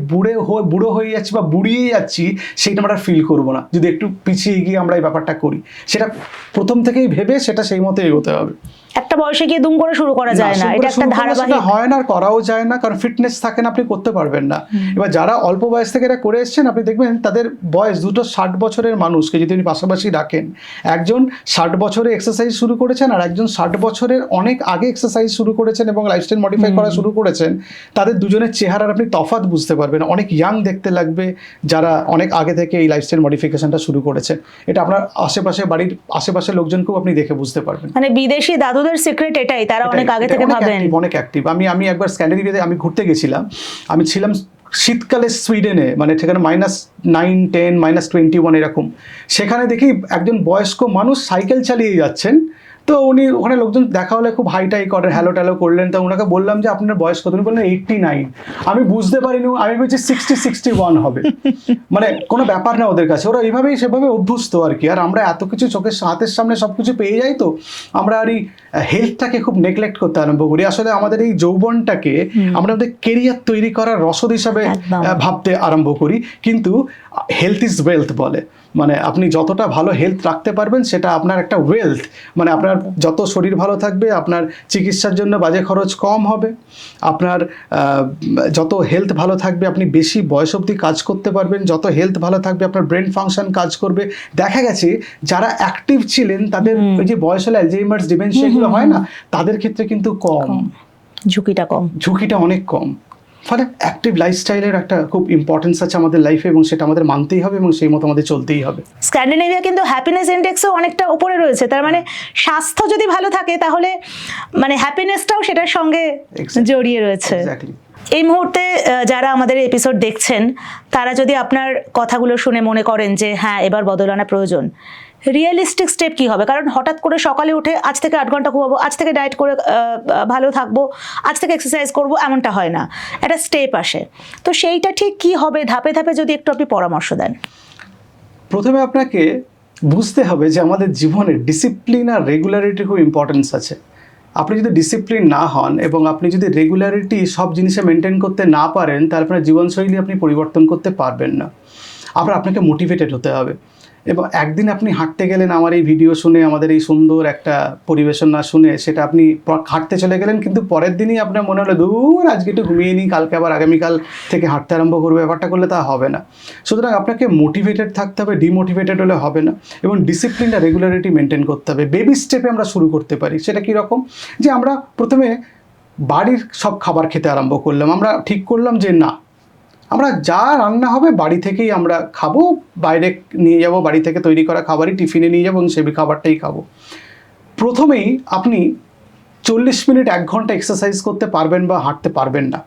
বুড়ো হয়ে যাচ্ছি বা বুড়িয়ে যাচ্ছি, সেইটা আমরা ফিল করবো না যদি একটু পিছিয়ে গিয়ে আমরা এই ব্যাপারটা করি। সেটা প্রথম থেকেই ভেবে সেটা সেই মতো এগোতে হবে। একটা বয়সে গিয়ে দুম করে শুরু করা যায় না, এটা একটা ধারাবাহিক হয় না, আর করাও যায় না, কারণ ফিটনেস থাকে না, আপনি করতে পারবেন না। এবার যারা অল্প বয়স থেকে এটা করে এসছেন, আপনি দেখবেন তাদের বয়স, দুটো 60 বছরের মানুষকে যদি আপনি পাশাপাশি রাখেন, একজন 60 বছরে এক্সারসাইজ শুরু করেছেন আর একজন 60 বছরের অনেক আগে এক্সারসাইজ শুরু করেছেন এবং লাইফস্টাইল মডিফাই করা শুরু করেছেন, তাদের দুজনের চেহারার আপনি তফাৎ বুঝতে পারবেন। অনেক ইয়াং দেখতে লাগবে যারা অনেক আগে থেকে এই লাইফস্টাইল মডিফিকেশনটা শুরু করেছেন। এটা আপনার আশেপাশে, বাড়ির আশেপাশে লোকজনকেও আপনি দেখে বুঝতে পারবেন। মানে বিদেশি দাদুদের সিক্রেট এটাই, তারা অনেক আগে থেকে ভাবেন। অনেক অ্যাক্টিভ। আমি একবার স্ক্যান্ডিনেভিয়াতে আমি ঘুরতে গেছিলাম। আমি ছিলাম শীতকালে সুইডেনে, মানে সেখানে -9, -10, -21 এরকম। সেখানে দেখি একজন বয়স্ক মানুষ সাইকেল চালিয়ে যাচ্ছেন। তো উনি ওখানে লোকজন দেখা হলে খুব হাইটাই করেন, হ্যালো ট্যালো করলেন। তো ওনাকে বললাম যে আপনার বয়স কত? উনি বললেন 89। আমি বুঝতে পারিনি, আমি বলছি 60-61 হবে। মানে কোনো ব্যাপার না ওদের কাছে, ওরা এইভাবেই সেভাবে অভ্যস্ত আর কি। আর আমরা এত কিছু চোখের হাতের সামনে সব কিছু পেয়ে যাই, তো আমরা আর এই হেলথটাকে খুব নেগলেক্ট করতে আরম্ভ করি। আসলে আমাদের এই যৌবনটাকে আমরা আমাদের কেরিয়ার তৈরি করার রসদ হিসাবে ভাবতে আরম্ভ করি, কিন্তু হেলথ ইজ ওয়েলথ বলে। মানে আপনি যতটা ভালো হেলথ রাখতে পারবেন সেটা আপনার একটা ওয়েলথ। মানে আপনার যত শরীর ভালো থাকবে, আপনার চিকিৎসার জন্য বাজে খরচ কম হবে। আপনার যত হেলথ ভালো থাকবে, আপনি বেশি বয়স অবধি কাজ করতে পারবেন। যত হেলথ ভালো থাকবে, আপনার ব্রেন ফাংশন কাজ করবে। দেখা গেছে যারা অ্যাক্টিভ ছিলেন, তাদের ওই যে বয়স হলে অ্যালজাইমার্স, ডিমেনশিয়া এগুলো হয় না, তাদের ক্ষেত্রে কিন্তু ঝুঁকিটা অনেক কম। ফলে অ্যাক্টিভ লাইফস্টাইলের একটা খুব ইম্পর্টেন্স আছে আমাদের লাইফে, এবং সেটা আমাদের মানতেই হবে এবং সেই মতো আমাদের চলতেই হবে। স্ক্যান্ডিনেভিয়া কিন্তু হ্যাপিনেস ইন্ডেক্সও অনেকটা উপরে রয়েছে। তার মানে স্বাস্থ্য যদি ভালো থাকে, তাহলে মানে হ্যাপিনেসটাও সেটার সঙ্গে জড়িয়ে রয়েছে। এই মুহূর্তে যারা আমাদের এপিসোড দেখছেন, তারা যদি আপনার কথাগুলো শুনে মনে করেন যে হ্যাঁ, এবার বদল আনা প্রয়োজন, রিয়েলিস্টিক স্টেপ কি হবে? কারণ হঠাৎ করে সকালে উঠে আজ থেকে 8 ঘন্টা ঘুমাবো, আজ থেকে ডায়েট করে ভালো থাকবো, আজ থেকে এক্সারসাইজ করবো, এমনটা হয় না, একটা স্টেপ আসে। তো সেইটা ঠিক কি হবে, ধাপে ধাপে যদি একটু আপনি পরামর্শ দেন। প্রথমে আপনাকে বুঝতে হবে যে আমাদের জীবনে ডিসিপ্লিন আর রেগুলারিটি খুব ইম্পর্টেন্স আছে। আপনি যদি ডিসিপ্লিন না হন এবং আপনি যদি রেগুলারিটি সব জিনিসে মেনটেন করতে না পারেন, তাহলে আপনার জীবনশৈলী আপনি পরিবর্তন করতে পারবেন না। আবার আপনাকে মোটিভেটেড হতে হবে। এবং একদিন আপনি হাঁটতে গেলেন, আমার এই ভিডিও শুনে, আমাদের এই সুন্দর একটা পরিবেশনা শুনে, সেটা আপনি হাঁটতে চলে গেলেন, কিন্তু পরের দিনই আপনার মনে হলো দূর আজকে একটু ঘুমিয়ে নিই, কালকে আবার আগামীকাল থেকে হাঁটতে আরম্ভ করবো। ব্যাপারটা করলে তা হবে না। সুতরাং আপনাকে মোটিভেটেড থাকতে হবে, ডিমোটিভেটেড হলে হবে না। এবং ডিসিপ্লিন আর রেগুলারিটি মেনটেন করতে হবে। বেবি স্টেপে আমরা শুরু করতে পারি। সেটা কীরকম? যে আমরা প্রথমে বাড়ির সব খাবার খেতে আরম্ভ করলাম। আমরা ঠিক করলাম যে না, আমরা যা রান্না হবে বাড়ি থেকেই আমরা খাবো, বাইরে নিয়ে যাব, বাড়ি থেকে তৈরি করা খাবারই টিফিনে নিয়ে যাবো এবং সেই খাবারটাই খাবো। প্রথমেই আপনি 40 মিনিট 1 ঘন্টা এক্সারসাইজ করতে পারবেন বা হাঁটতে পারবেন না।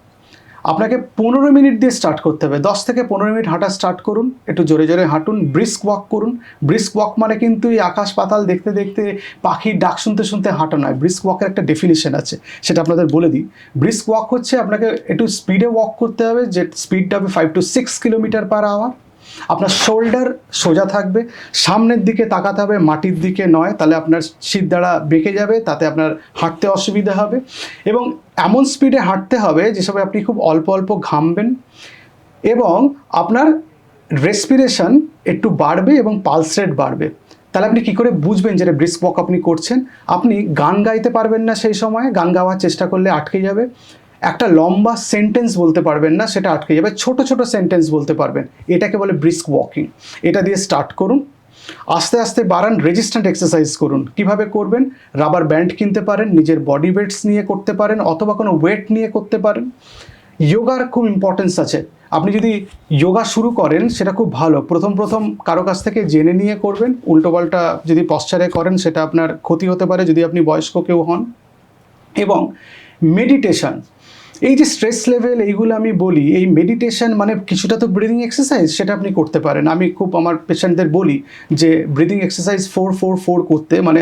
আপনাকে 15 মিনিট দিয়ে স্টার্ট করতে হবে। 10 থেকে 15 মিনিট হাঁটা স্টার্ট করুন, একটু জোরে জোরে হাঁটুন, ব্রিস্ক ওয়াক করুন। ব্রিস্ক ওয়াক মানে কিন্তু এই আকাশ পাতাল দেখতে দেখতে, পাখির ডাক শুনতে শুনতে হাঁটা নয়। ব্রিস্ক ওয়াকের একটা ডেফিনিশন আছে, সেটা আপনাদের বলে দিই। ব্রিস্ক ওয়াক হচ্ছে আপনাকে একটু স্পিডে ওয়াক করতে হবে, যে স্পিডটা হবে 5 to 6 কিলোমিটার/আওয়ার। আপনার শোল্ডার সোজা থাকবে, সামনের দিকে তাকাতে হবে, মাটির দিকে নয়, তাহলে আপনার শির দ্বারা বেঁকে যাবে, তাতে আপনার হাঁটতে অসুবিধা হবে। এবং এমন স্পিডে হাঁটতে হবে যেসবে আপনি খুব অল্প অল্প ঘামবেন এবং আপনার রেসপিরেশন একটু বাড়বে এবং পালস রেট বাড়বে। তাহলে আপনি কী করে বুঝবেন যে ব্রিস্ক ওয়াক আপনি করছেন? আপনি গান গাইতে পারবেন না, সেই সময় গান গাওয়ার চেষ্টা করলে আটকে যাবে। একটা লম্বা সেন্টেন্স বলতে পারবেন না, সেটা আটকে যাবে। ছোট ছোট সেন্টেন্স বলতে পারবেন, এটাকে বলে ব্রিস্ক ওয়াকিং। এটা দিয়ে স্টার্ট করুন, আস্তে আস্তে বাড়ান। রেজিস্ট্যান্ট এক্সারসাইজ করুন। কিভাবে করবেন? রাবার ব্যান্ড কিনতে পারেন, নিজের বডি ওয়েটস নিয়ে করতে পারেন, অথবা কোনো ওয়েট নিয়ে করতে পারেন। যোগার খুব ইম্পর্টেন্স আছে। আপনি যদি যোগা শুরু করেন সেটা খুব ভালো, প্রথম কারো কাছ থেকে জেনে নিয়ে করবেন। উল্টোপাল্টা যদি পশ্চারে করেন সেটা আপনার ক্ষতি হতে পারে যদি আপনি বয়স্ক কেউ হন। এবং মেডিটেশন, এই যে স্ট্রেস লেভেল এইগুলো আমি বলি, এই মেডিটেশন মানে কিছুটা তো ব্রিদিং এক্সারসাইজ, সেটা আপনি করতে পারেন। আমি খুব আমার পেশেন্টদের বলি যে ব্রিদিং এক্সারসাইজ 4-4-4 করতে, মানে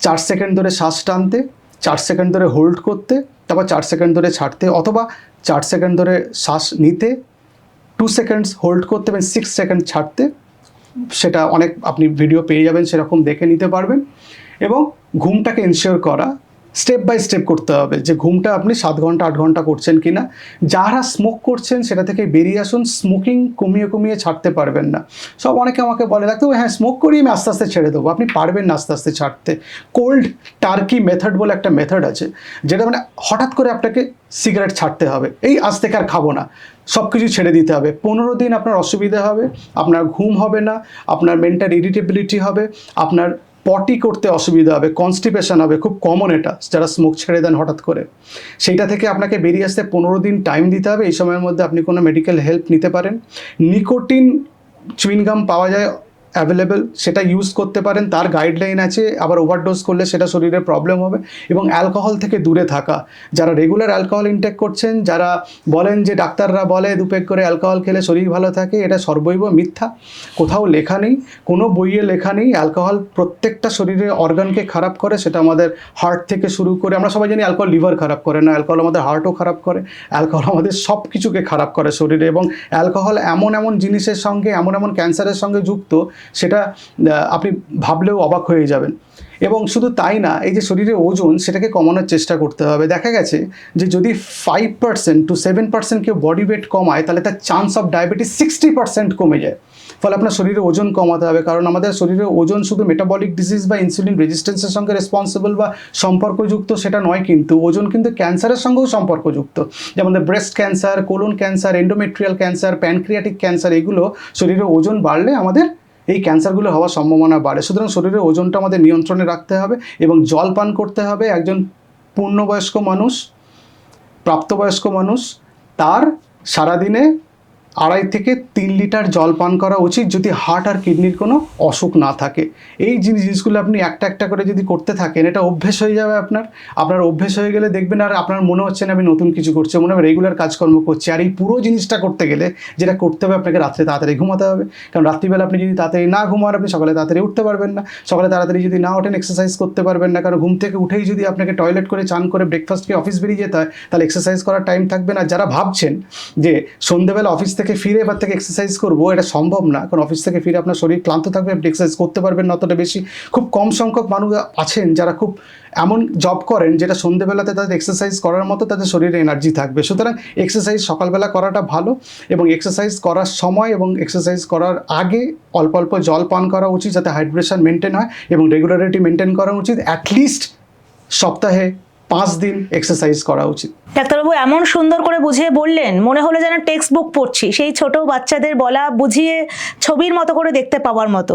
4 সেকেন্ড ধরে শ্বাস টানতে, 4 সেকেন্ড ধরে হোল্ড করতে, তারপর 4 সেকেন্ড ধরে ছাড়তে, অথবা 4 সেকেন্ড ধরে শ্বাস নিতে, 2 সেকেন্ডস হোল্ড করতে এবং 6 সেকেন্ড ছাড়তে। সেটা অনেক আপনি ভিডিও পেয়ে যাবেন, সেরকম দেখে নিতে পারবেন। এবং ঘুমটাকে এনশিওর করা, স্টেপ বাই স্টেপ করতে হবে যে ঘুমটা আপনি 7 ঘন্টা 8 ঘন্টা করছেন কিনা। যারা স্মোক করছেন সেটা থেকে বেরিয়ে আসুন, স্মোকিং কমিয়ে ছাড়তে পারবেন না। সব অনেকে আমাকে বলে রাখতে, হ্যাঁ স্মোক করি আমি আস্তে আস্তে ছেড়ে দেবো। আপনি পারবেন না আস্তে আস্তে ছাড়তে। কোল্ড টার্কি মেথড বলে একটা মেথড আছে, যেটা মানে হঠাৎ করে আপনাকে সিগারেট ছাড়তে হবে, এই আজ থেকে আর খাবো না, সব কিছু ছেড়ে দিতে হবে। 15 দিন আপনার অসুবিধা হবে, আপনার ঘুম হবে না, আপনার মেন্টাল ইরিটেবিলিটি হবে, আপনার পটি করতে অসুবিধা হবে, কনস্টিপেশন হবে, খুব কমন এটা যারা স্মোক ছেড়ে দেন হঠাৎ করে। সেইটা থেকে আপনাকে বেরিয়ে আসতে 15 দিন টাইম দিতে হবে। এই সময়ের মধ্যে আপনি কোনো মেডিকেল হেল্প নিতে পারেন। নিকোটিন চুইংগাম পাওয়া যায় অ্যাভেলেবেল, সেটা ইউজ করতে পারেন, তার গাইডলাইন আছে। আবার ওভারডোজ করলে সেটা শরীরে প্রবলেম হবে। এবং অ্যালকোহল থেকে দূরে থাকা, যারা রেগুলার অ্যালকোহল ইনটেক করছেন, যারা বলেন যে ডাক্তাররা বলে 2 পেগ করে অ্যালকোহল খেলে শরীর ভালো থাকে, এটা সর্বৈব মিথ্যা। কোথাও লেখা নেই, কোনো বইয়ে লেখা নেই। অ্যালকোহল প্রত্যেকটা শরীরের অর্গানকে খারাপ করে, সেটা আমাদের হার্ট থেকে শুরু করে, আমরা সবাই জানি অ্যালকোহল লিভার খারাপ করে না, অ্যালকোহল আমাদের হার্টও খারাপ করে, অ্যালকোহল আমাদের সব কিছুকে খারাপ করে শরীরে। এবং অ্যালকোহল এমন জিনিসের সঙ্গে, এমন ক্যান্সারের সঙ্গে যুক্ত, সেটা আপনি ভাবলেও অবাক হয়ে যাবেন। এবং শুধু তাই না, এই যে শরীরের ওজন, সেটাকে কমানোর চেষ্টা করতে হবে। দেখা গেছে যে যদি 5% to 7% কেউ বডি ওয়েট কমায়, তাহলে তার চান্স অফ ডায়াবেটিস 60% কমে যায়। ফলে আপনার শরীরে ওজন কমাতে হবে, কারণ আমাদের শরীরে ওজন শুধু মেটাবলিক ডিজিজ বা ইনসুলিন রেজিস্ট্যান্সের সঙ্গে রেসপন্সিবল বা সম্পর্কযুক্ত সেটা নয়, কিন্তু ওজন কিন্তু ক্যান্সারের সঙ্গেও সম্পর্কযুক্ত। যেমন breast cancer, colon cancer, endometrial cancer, pancreatic cancer, এগুলো শরীরে ওজন বাড়লে আমাদের এই ক্যান্সারগুলো হওয়ার সম্ভাবনা বাড়ে। সুতরাং শরীরের ওজনটা আমাদের নিয়ন্ত্রণে রাখতে হবে এবং জল পান করতে হবে। একজন পূর্ণবয়স্ক মানুষ, প্রাপ্তবয়স্ক মানুষ, তার সারাদিনে 2.5 থেকে 3 লিটার জল পান করা উচিত, যদি হার্ট আর কিডনির কোনো অসুখ না থাকে। এই জিনিসগুলো আপনি একটা করে যদি করতে থাকেন, এটা অভ্যেস হয়ে যাবে আপনার অভ্যেস হয়ে গেলে দেখবেন আর আপনার মনে হচ্ছে না আমি নতুন কিছু করছি, মনে হবে রেগুলার কাজকর্ম করছি। আর এই পুরো জিনিসটা করতে গেলে যেটা করতে হবে, আপনাকে রাত্রে তাড়াতাড়ি ঘুমাতে হবে। কারণ রাত্রিবেলা আপনি যদি তাড়াতাড়ি না ঘুমান, আপনি সকালে তাড়াতাড়ি উঠতে পারবেন না। সকালে তাড়াতাড়ি যদি না ওঠেন, এক্সারসাইজ করতে পারবেন না। কারণ ঘুম থেকে উঠেই যদি আপনাকে টয়লেট করে, চান করে, ব্রেকফাস্ট খেয়ে অফিস বেরিয়ে যেতে হয়, তাহলে এক্সারসাইজ করার টাইম থাকবে না। যারা ভাবছেন যে সন্ধ্যেবেলা অফিস থেকে ফিরে এবার থেকে এক্সারসাইজ করবো, এটা সম্ভব না। কারণ অফিস থেকে ফিরে আপনার শরীর ক্লান্ত থাকবে, আপনি এক্সারসাইজ করতে পারবেন না অতটা বেশি। খুব কম সংখ্যক মানুষ আছেন যারা খুব এমন জব করেন যেটা সন্ধ্যেবেলাতে তাদের এক্সারসাইজ করার মতো তাদের শরীরে এনার্জি থাকবে। সুতরাং এক্সারসাইজ সকালবেলা করাটা ভালো, এবং এক্সারসাইজ করার সময় এবং এক্সারসাইজ করার আগে অল্প অল্প জল পান করা উচিত, যাতে হাইড্রেশন মেনটেন হয়, এবং রেগুলারিটি মেনটেন করা উচিত। অ্যাটলিস্ট সপ্তাহে 5 দিন এক্সারসাইজ করা উচিত। ডাক্তারবাবু এমন সুন্দর করে বুঝিয়ে বললেন, মনে হলো যেন টেক্সট বুক পড়ছি, সেই ছোট বাচ্চাদের বলা বুঝিয়ে ছবির মতো করে দেখতে পাওয়ার মতো।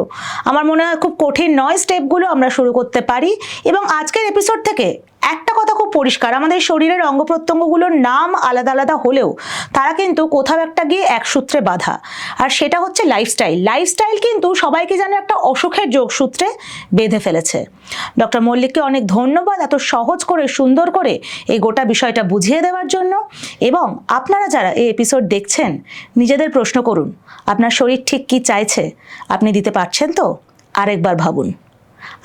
আমার মনে হয় খুব কঠিন নয়, স্টেপগুলো আমরা শুরু করতে পারি। এবং আজকের এপিসোড থেকে একটা কথা খুব পরিষ্কার, আমাদের শরীরের অঙ্গ প্রত্যঙ্গগুলোর নাম আলাদা আলাদা হলেও তারা কিন্তু কোথাও একটা গিয়ে এক সূত্রে বাঁধা, আর সেটা হচ্ছে লাইফস্টাইল কিন্তু সবাইকে যেন একটা অসুখের যোগসূত্রে বেঁধে ফেলেছে। ডক্টর মল্লিককে অনেক ধন্যবাদ এত সহজ করে, সুন্দর করে এই গোটা বিষয়টা বুঝিয়ে দেওয়ার জন্য। এবং আপনারা যারা এই এপিসোড দেখছেন, নিজেদের প্রশ্ন করুন, আপনার শরীর ঠিক কি চাইছে আপনি দিতে পারছেন তো? আরেকবার ভাবুন।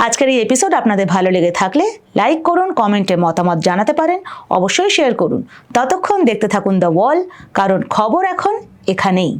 আজকের এই এপিসোড আপনাদের ভালো লেগে থাকলে লাইক করুন, কমেন্টে মতামত জানাতে পারেন, অবশ্যই শেয়ার করুন। ততক্ষণ দেখতে থাকুন দ্য ওয়াল, কারণ খবর এখন এখানেই।